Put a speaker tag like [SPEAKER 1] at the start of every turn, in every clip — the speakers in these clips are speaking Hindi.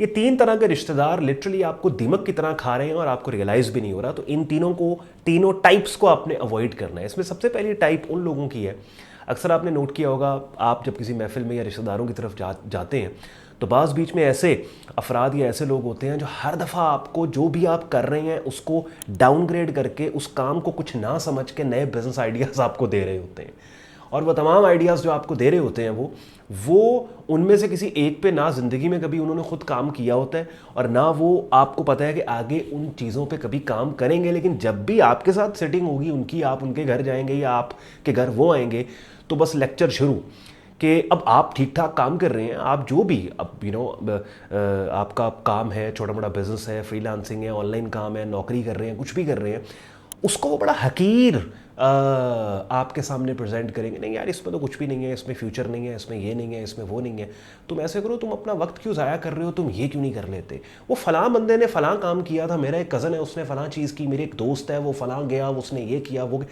[SPEAKER 1] ये तीन तरह के रिश्तेदार लिटरली आपको दीमक की तरह खा रहे हैं और आपको रियलाइज भी नहीं हो रहा। तो इन तीनों टाइप्स को आपने अवॉइड करना है। इसमें सबसे पहली टाइप उन लोगों की है, अक्सर आपने नोट किया होगा, आप जब किसी महफिल में या रिश्तेदारों की तरफ जाते हैं तो बाज़ बीच में ऐसे अफराद या ऐसे लोग होते हैं जो हर दफ़ा आपको जो भी आप कर रहे हैं उसको डाउनग्रेड करके उस काम को कुछ ना समझ के नए बिजनेस आइडियाज़ आपको दे रहे होते हैं। और वो तमाम आइडियाज़ जो आपको दे रहे होते हैं वो उनमें से किसी एक पे ना ज़िंदगी में कभी उन्होंने खुद काम किया होता है और ना वो आपको पता है कि आगे उन चीज़ों पे कभी काम करेंगे। लेकिन जब भी आपके साथ सेटिंग होगी उनकी, आप उनके घर जाएंगे या आपके घर वो आएंगे तो बस लेक्चर शुरू कि अब आप ठीक ठाक काम कर रहे हैं, आप जो भी अब आपका काम है, छोटा मोटा बिजनेस है, फ्रीलांसिंग है, ऑनलाइन काम है, नौकरी कर रहे हैं, कुछ भी कर रहे हैं, उसको वो बड़ा हकीर आपके सामने प्रेजेंट करेंगे। नहीं यार, इसमें तो कुछ भी नहीं है, इसमें फ्यूचर नहीं है, इसमें ये नहीं है, इसमें वो नहीं है, तुम ऐसे करो, तुम अपना वक्त क्यों ज़ाया कर रहे हो, तुम ये क्यों नहीं कर लेते, वो फ़लाँ बंदे ने फ़लाँ काम किया था, मेरा एक कज़न है उसने फ़लाँ चीज़ की, मेरे एक दोस्त है वो फ़लाँ गया, उसने ये किया वो।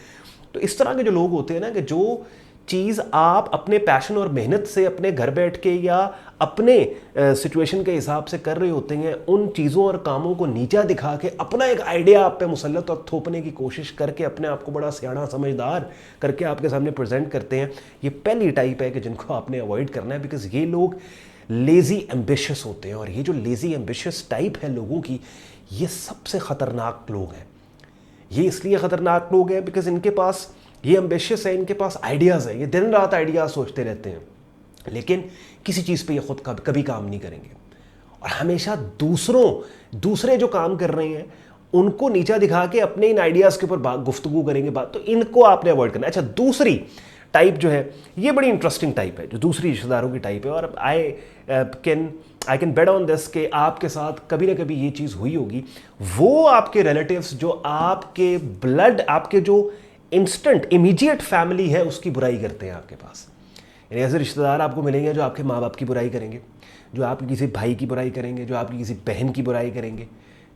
[SPEAKER 1] तो इस तरह के जो लोग होते हैं ना, कि जो चीज़ आप अपने पैशन और मेहनत से अपने घर बैठ के या अपने सिचुएशन के हिसाब से कर रहे होते हैं, उन चीज़ों और कामों को नीचा दिखा के अपना एक आइडिया आप पे मुसल्लत और थोपने की कोशिश करके अपने आप को बड़ा सियाना समझदार करके आपके सामने प्रेजेंट करते हैं, ये पहली टाइप है कि जिनको आपने अवॉइड करना है। बिकॉज ये लोग लेज़ी एम्बिशियस होते हैं और ये जो लेज़ी एम्बिशियस टाइप है लोगों की, ये सबसे ख़तरनाक लोग हैं। ये इसलिए ख़तरनाक लोग हैं बिकॉज इनके पास, ये एम्बिशियस है, इनके पास आइडियाज़ है, ये दिन रात आइडियाज़ सोचते रहते हैं, लेकिन किसी चीज़ पे ये खुद कभी काम नहीं करेंगे और हमेशा दूसरे जो काम कर रहे हैं उनको नीचा दिखा के अपने इन आइडियाज़ के ऊपर गुफ्तगू करेंगे बात। तो इनको आपने अवॉइड करना है। अच्छा, दूसरी टाइप जो है ये बड़ी इंटरेस्टिंग टाइप है, जो दूसरी रिश्तेदारों की टाइप है, और I can bet on this कि आपके साथ कभी ना कभी ये चीज़ हुई होगी। वो आपके रिलेटिव्स जो आपके ब्लड, आपके जो इंस्टेंट इमीडिएट फैमिली है, उसकी बुराई करते हैं आपके पास। यानी ऐसे रिश्तेदार आपको मिलेंगे जो आपके माँ बाप की बुराई करेंगे, जो आपके किसी भाई की बुराई करेंगे, जो आपकी किसी बहन की बुराई करेंगे,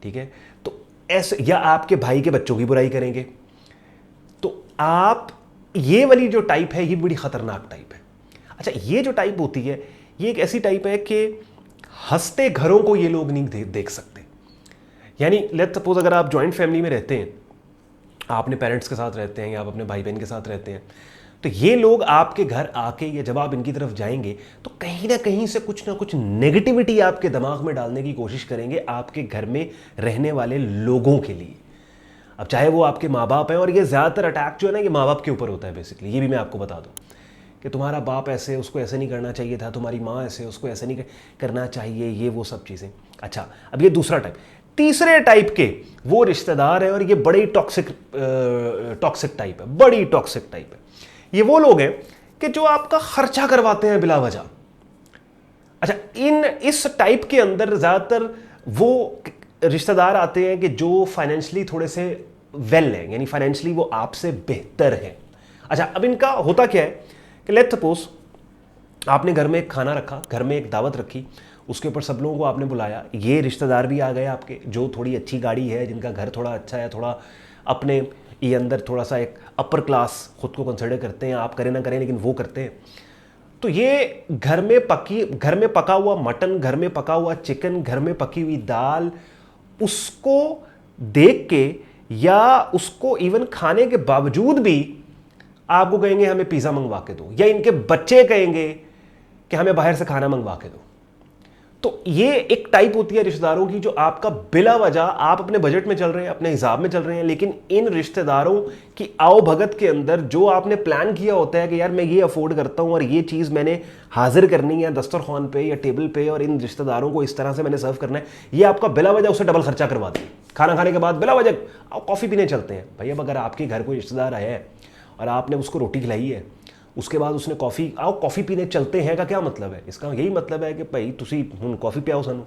[SPEAKER 1] ठीक है, तो ऐसे, या आपके भाई के बच्चों की बुराई करेंगे। तो आप, ये वाली जो टाइप है ये बड़ी ख़तरनाक टाइप है। अच्छा, ये जो टाइप होती है ये एक ऐसी टाइप है कि हंसते घरों को ये लोग नहीं देख सकते। यानी लेट्स सपोज अगर आप जॉइंट फैमिली में रहते हैं, आप अपने पेरेंट्स के साथ रहते हैं या आप अपने भाई बहन के साथ रहते हैं, तो ये लोग आपके घर आके या जब आप इनकी तरफ जाएंगे तो कहीं ना कहीं से कुछ ना कुछ नेगेटिविटी आपके दिमाग में डालने की कोशिश करेंगे आपके घर में रहने वाले लोगों के लिए। अब चाहे वो आपके माँ बाप हैं, और ये ज़्यादातर अटैक जो है ना ये माँ बाप के ऊपर होता है बेसिकली। ये भी मैं आपको बता दूँ कि तुम्हारा बाप ऐसे, उसको ऐसे नहीं करना चाहिए था, तुम्हारी माँ ऐसे, उसको ऐसे नहीं करना चाहिए, ये वो सब चीज़ें। अच्छा, अब ये दूसरा टाइप। तीसरे टाइप के वो रिश्तेदार हैं और ये बड़ी टॉक्सिक टाइप है, बड़ी टॉक्सिक टाइप है। ये वो लोग हैं कि जो आपका खर्चा करवाते हैं बिला वजह। अच्छा, इस टाइप के अंदर ज़्यादातर वो रिश्तेदार आते हैं कि जो फाइनेंशियली थोड़े से वेल हैं, यानी फाइनेंशियली वो आपसे बेहतर हैं। अच्छा, अब इनका होता क्या है कि लेट्स सपोज आपने घर में एक खाना रखा, घर में एक दावत रखी, उसके ऊपर सब लोगों को आपने बुलाया, ये रिश्तेदार भी आ गए आपके जो थोड़ी अच्छी गाड़ी है, जिनका घर थोड़ा अच्छा है, थोड़ा अपने ये अंदर थोड़ा सा एक अपर क्लास खुद को कंसिडर करते हैं, आप करें ना करें लेकिन वो करते हैं। तो ये घर में पका हुआ मटन, घर में पका हुआ चिकन, घर में पकी हुई दाल, उसको देख के या उसको इवन खाने के बावजूद भी आपको कहेंगे हमें पिज़्ज़ा मंगवा के दो, या इनके बच्चे कहेंगे कि हमें बाहर से खाना मंगवा के दो। तो ये एक टाइप होती है रिश्तेदारों की जो आपका बिला वजह, आप अपने बजट में चल रहे हैं, अपने हिसाब में चल रहे हैं, लेकिन इन रिश्तेदारों की आओ भगत के अंदर जो आपने प्लान किया होता है कि यार मैं ये अफोर्ड करता हूं और ये चीज़ मैंने हाजिर करनी है दस्तरखान पे या टेबल पे और इन रिश्तेदारों को इस तरह से मैंने सर्व करना है, ये आपका बिला वजह उससे डबल खर्चा करवा दें। खाना खाने के बाद बिला वजह कॉफ़ी पीने चलते हैं। भाई अब अगर आपके घर कोई रिश्तेदार आया है और आपने उसको रोटी खिलाई है, उसके बाद उसने कॉफ़ी पीने चलते हैं का क्या मतलब है? इसका यही मतलब है कि भाई तुसी हुन कॉफ़ी पियाओ सानू,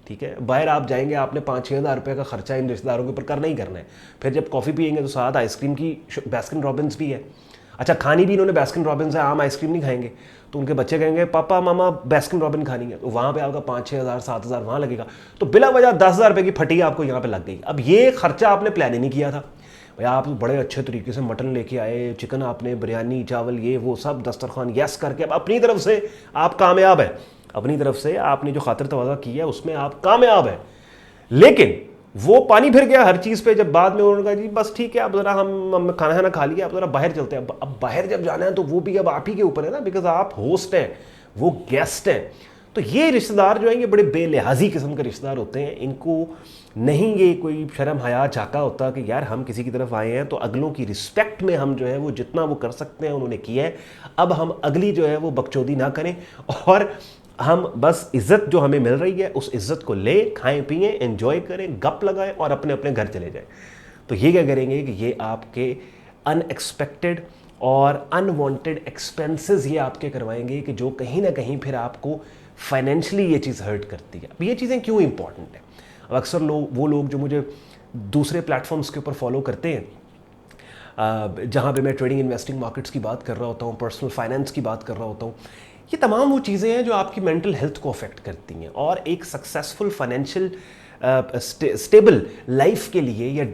[SPEAKER 1] ठीक है। बाहर आप जाएंगे, आपने 5-6 हज़ार रुपये का खर्चा इन रिश्तेदारों के ऊपर करना ही करना है। फिर जब कॉफ़ी पियेंगे तो साथ आइसक्रीम की बास्किन रॉबिन्स भी है। अच्छा, खानी भी इन्होंने बास्किन रॉबिन्स है, आम आइसक्रीम नहीं खाएंगे, तो उनके बच्चे कहेंगे पापा मामा बास्किन रॉबिन खानी है, तो वहाँ पे आपका 5-6 हज़ार 7 हज़ार वहाँ लगेगा। तो बिला वजह 10 हज़ार रुपये की फटी आपको यहाँ पे लग गई। अब ये खर्चा आपने प्लान ही नहीं किया था भैया, आप बड़े अच्छे तरीके से मटन लेके आए, चिकन आपने, बिरयानी चावल ये वो सब दस्तरखान यस करके अब अपनी तरफ से आप कामयाब हैं। अपनी तरफ से आपने जो खातिर तवाज़ा की है उसमें आप कामयाब हैं, लेकिन वो पानी फिर गया हर चीज़ पे। जब बाद में उन्होंने कहा जी बस ठीक है, अब ज़रा हम खाना खाना खा लिया, अब ज़रा बाहर चलते हैं। अब बाहर जब जाना है तो वो भी अब आप ही के ऊपर है ना, बिकॉज आप होस्ट हैं, वो गेस्ट हैं। तो ये रिश्तेदार जो हैं ये बड़े बेलिहाजी किस्म के रिश्तेदार होते हैं। इनको नहीं ये कोई शर्म हया झाका होता कि यार हम किसी की तरफ आए हैं तो अगलों की रिस्पेक्ट में हम जो है वो जितना वो कर सकते हैं उन्होंने किया है, अब हम अगली जो है वो बकचोदी ना करें, और हम बस इज्जत जो हमें मिल रही है उस इज्जत को ले, खाएं पिएं, एंजॉय करें, गप लगाएं और अपने अपने घर चले जाएं। तो ये क्या करेंगे कि ये आपके अनएक्सपेक्टेड और अनवांटेड एक्सपेंसेस ये आपके करवाएंगे कि जो कहीं ना कहीं फिर आपको फाइनेंशियली ये चीज़ हर्ट करती है। अब ये चीज़ें क्यों इंपॉर्टेंट है? अब अक्सर वो लोग जो मुझे दूसरे प्लेटफॉर्म्स के ऊपर फॉलो करते हैं, जहाँ पे मैं ट्रेडिंग इन्वेस्टिंग मार्केट्स की बात कर रहा होता हूँ, पर्सनल फाइनेंस की बात कर रहा होता हूँ, ये तमाम वो चीज़ें हैं जो आपकी मेंटल हेल्थ को अफेक्ट करती हैं। और एक सक्सेसफुल फाइनेंशियल स्टेबल लाइफ के लिए या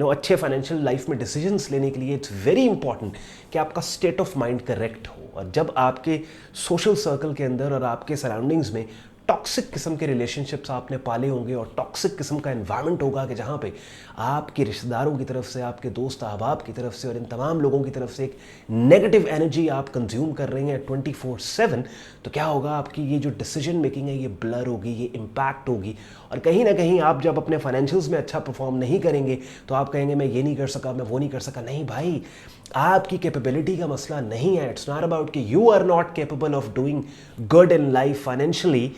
[SPEAKER 1] अच्छे फाइनेंशियल लाइफ में डिसीजंस लेने के लिए इट्स वेरी इंपॉर्टेंट कि आपका स्टेट ऑफ माइंड करेक्ट हो। और जब आपके सोशल सर्कल के अंदर और आपके सराउंडिंग्स में टॉक्सिक किस्म के रिलेशनशिप्स आपने पाले होंगे और टॉक्सिक किस्म का एनवायरनमेंट होगा कि जहाँ पे आपके रिश्तेदारों की तरफ से, आपके दोस्त अहबाब की तरफ से और इन तमाम लोगों की तरफ से एक नेगेटिव एनर्जी आप कंज्यूम कर रहे हैं 24/7, तो क्या होगा, आपकी ये जो डिसीजन मेकिंग है ये ब्लर होगी, ये इम्पैक्ट होगी। और कहीं ना कहीं आप जब अपने फाइनेंशियल्स में अच्छा परफॉर्म नहीं करेंगे तो आप कहेंगे मैं ये नहीं कर सका, मैं वो नहीं कर सका। नहीं भाई, आपकी कैपेबिलिटी का मसला नहीं है। इट्स नॉट अबाउट कि you are not capable of doing good in life financially.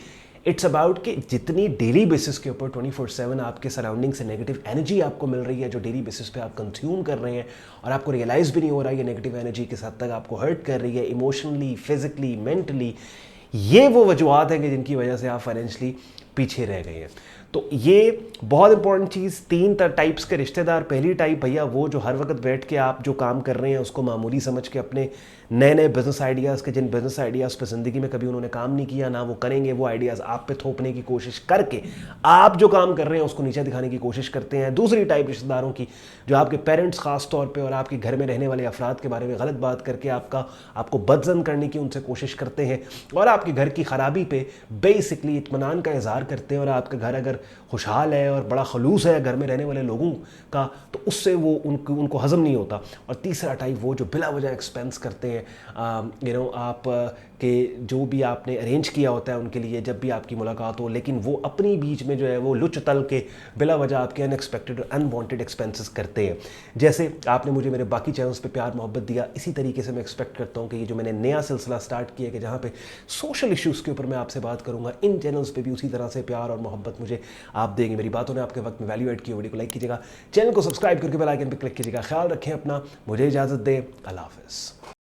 [SPEAKER 1] It's about कि जितनी डेली बेसिस के ऊपर 24/7 आपके सराउंडिंग से नेगेटिव एनर्जी आपको मिल रही है, जो डेली बेसिस पे आप कंज्यूम कर रहे हैं और आपको रियलाइज भी नहीं हो रहा है ये नेगेटिव एनर्जी किस हद तक आपको हर्ट कर रही है इमोशनली, फिजिकली, मेंटली, ये वो वजूहत हैं कि जिनकी वजह से आप फाइनेंशियली पीछे रह गए हैं। तो ये बहुत इंपॉर्टेंट चीज़, 3 टाइप्स के रिश्तेदार। पहली टाइप भैया वो जो हर वक्त बैठ के आप जो काम कर रहे हैं उसको मामूली समझ के अपने नए नए बिजनेस आइडियाज़ के, जिन बिजनेस आइडियाज़ पे ज़िंदगी में कभी उन्होंने काम नहीं किया ना वो करेंगे, वो आइडियाज़ आप पे थोपने की कोशिश करके आप जो काम कर रहे हैं उसको नीचे दिखाने की कोशिश करते हैं। दूसरी टाइप रिश्तेदारों की जो आपके पेरेंट्स ख़ास तौर पे और आपके घर में रहने वाले अफराद के बारे में गलत बात करके आपको बदजन करने की उनसे कोशिश करते हैं और आपके घर की ख़राबी पे बेसिकली इत्मीनान का इजहार करते हैं। और आपका घर अगर खुशहाल है और बड़ा खलूस है घर में रहने वाले लोगों का, तो उससे वो उनको हज़म नहीं होता। और तीसरा टाइप वो जो बिला वजह एक्सपेंस करते हैं, आप के जो भी आपने अरेंज किया होता है उनके लिए जब भी आपकी मुलाकात हो, लेकिन वो अपनी बीच में जो है वो लुच तल के बिला वजह आपके अनएक्सपेक्टेड और अनवांटेड एक्सपेंसेस करते हैं। जैसे आपने मुझे मेरे बाकी चैनल्स पे प्यार मोहब्बत दिया, इसी तरीके से मैं एक्सपेक्ट करता हूँ कि ये जो मैंने नया सिलसिला स्टार्ट किया कि जहाँ पे सोशल इश्यूज़ के ऊपर मैं आपसे बात करूँगा, इन चैनल्स पे भी उसी तरह से प्यार और मोहब्बत मुझे आप देंगे। मेरी बातों ने आपके वक्त में वैल्यू ऐड की, वीडियो को लाइक कीजिएगा, चैनल को सब्सक्राइब करके बेल आइकन पर क्लिक कीजिएगा। ख्याल रखें अपना, मुझे इजाज़त दें, अल्लाह हाफ़िज़।